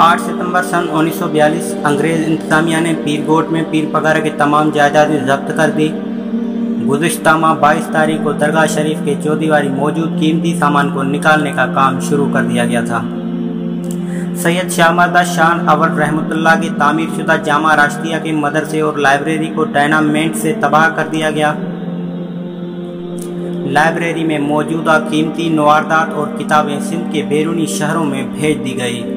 8 सितंबर सन 1942 अंग्रेज़ इंतज़ामिया ने पीर गोट में पीर पगारा के तमाम जायदादें जब्त कर दी। गुज़िश्ता माह 22 तारीख को दरगाह शरीफ के चौदीवारी मौजूद कीमती सामान को निकालने का काम शुरू कर दिया गया था। सैयद शाहमर्दा शान अवल रहमतुल्लाह की तामीर शुदा जामा राशिदिया के मदरसे और लाइब्रेरी को डायनामेंट से तबाह कर दिया गया। लाइब्रेरी में मौजूदा कीमती नवारदात और किताबें सिंध के बैरूनी शहरों में भेज दी गई।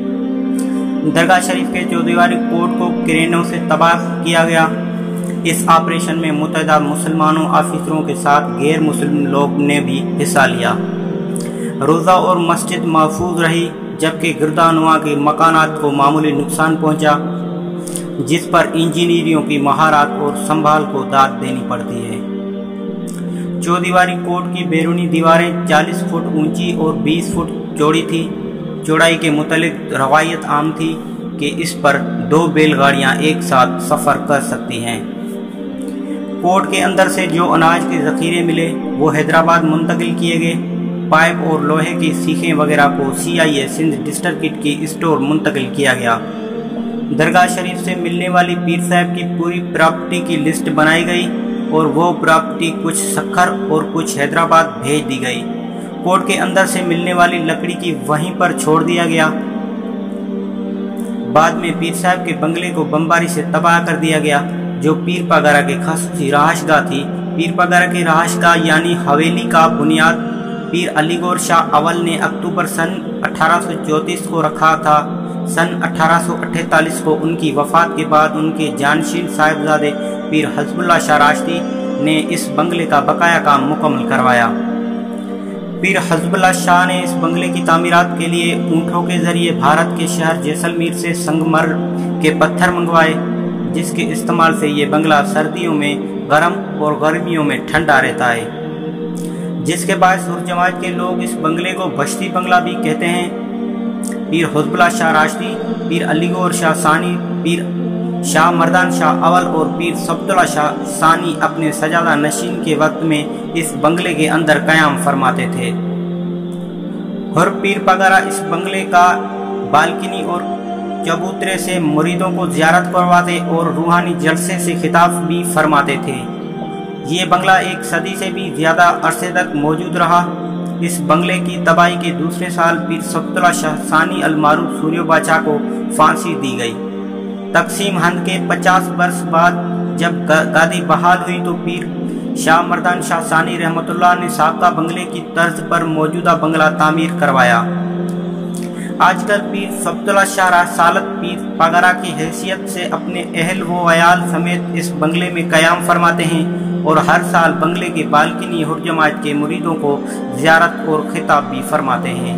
दरगाह शरीफ के चौदीवारी कोर्ट को क्रेनों से तबाह किया गया। इस ऑपरेशन में मुतअद्दिद मुसलमानों ऑफिसरों के साथ गैर मुस्लिम लोग ने भी हिस्सा लिया। रोज़ा और मस्जिद महफूज रही, जबकि गिरदानुमा के मकानात को मामूली नुकसान पहुंचा, जिस पर इंजीनियरों की महारत और संभाल को दाद देनी पड़ती है। चौदीवारी कोर्ट की बैरूनी दीवारें 40 फुट ऊंची और 20 फुट चौड़ी थी। चौड़ाई के मुतालिक रवायत आम थी कि इस पर 2 बैलगाड़ियां एक साथ सफ़र कर सकती हैं। कोर्ट के अंदर से जो अनाज के ज़ख़ीरे मिले वो हैदराबाद मुंतकिल किए गए। पाइप और लोहे की सीखें वगैरह को CIA सिंध डिस्ट्रिक्ट की स्टोर मुंतकिल किया गया। दरगाह शरीफ से मिलने वाली पीर साहब की पूरी प्रॉपर्टी की लिस्ट बनाई गई और वो प्रॉपर्टी कुछ सखर और कुछ हैदराबाद भेज दी गई। कोर्ट के अंदर से मिलने वाली लकड़ी की वहीं पर छोड़ दिया गया। बाद में पीर साहब के बंगले को बमबारी से तबाह कर दिया गया, जो पीर पगारा के खासूसी रहायशगाह थी। पीर पगारा की रहायशगाह यानी हवेली का बुनियाद पीर अलीगौर शाह अवल ने अक्टूबर सन 1834 को रखा था। सन 1848 को उनकी वफात के बाद उनके जानशीन साहिबजादे पीर हजबुल्लाह शाह राशिदी ने इस बंगले का बकाया काम मुकम्मल करवाया। पीर हजबुल्लाह शाह ने इस बंगले की तामीरात के लिए ऊँटों के जरिए भारत के शहर जैसलमेर से संगमरमर के पत्थर मंगवाए, जिसके इस्तेमाल से ये बंगला सर्दियों में गर्म और गर्मियों में ठंडा रहता है, जिसके बाद सुर जमात के लोग इस बंगले को बश्ती बंगला भी कहते हैं। पीर हजबुल्लाह शाह राशिदी, पीर अलीगौर शाह सानी, पीर शाह मर्दान शाह अवल और पीर सब्दुल्लाह शाह सानी अपने सजादा नशीन के वक्त में इस बंगले के अंदर क़याम फरमाते थे। हर पीर पगारा इस बंगले का बालकनी और चबूतरे से मुरीदों को ज़ियारत करवाते और रूहानी जलसे से खिताब भी फरमाते थे। ये बंगला एक सदी से भी ज़्यादा अरसे तक मौजूद रहा। इस बंगले की तबाही के दूसरे साल पीर सब्दुल्लाह शाह सानी अल-मारूफ सूर्य बादशाह को फांसी दी गई। तकसीम हिंद के 50 वर्ष बाद जब गादी बहाल हुई तो पीर शाह मर्दान शाह सानी रहमतुल्लाह ने साबका बंगले की तर्ज पर मौजूदा बंगला तामीर करवाया। आजकल पीर सब्दुल्लाह शाह रसालत पीर पगारा की हैसियत से अपने अहल व अयाल समेत इस बंगले में क़याम फरमाते हैं और हर साल बंगले के बालकनी हुर जमात के मुरीदों को ज़ियारत और खिताब भी फरमाते हैं।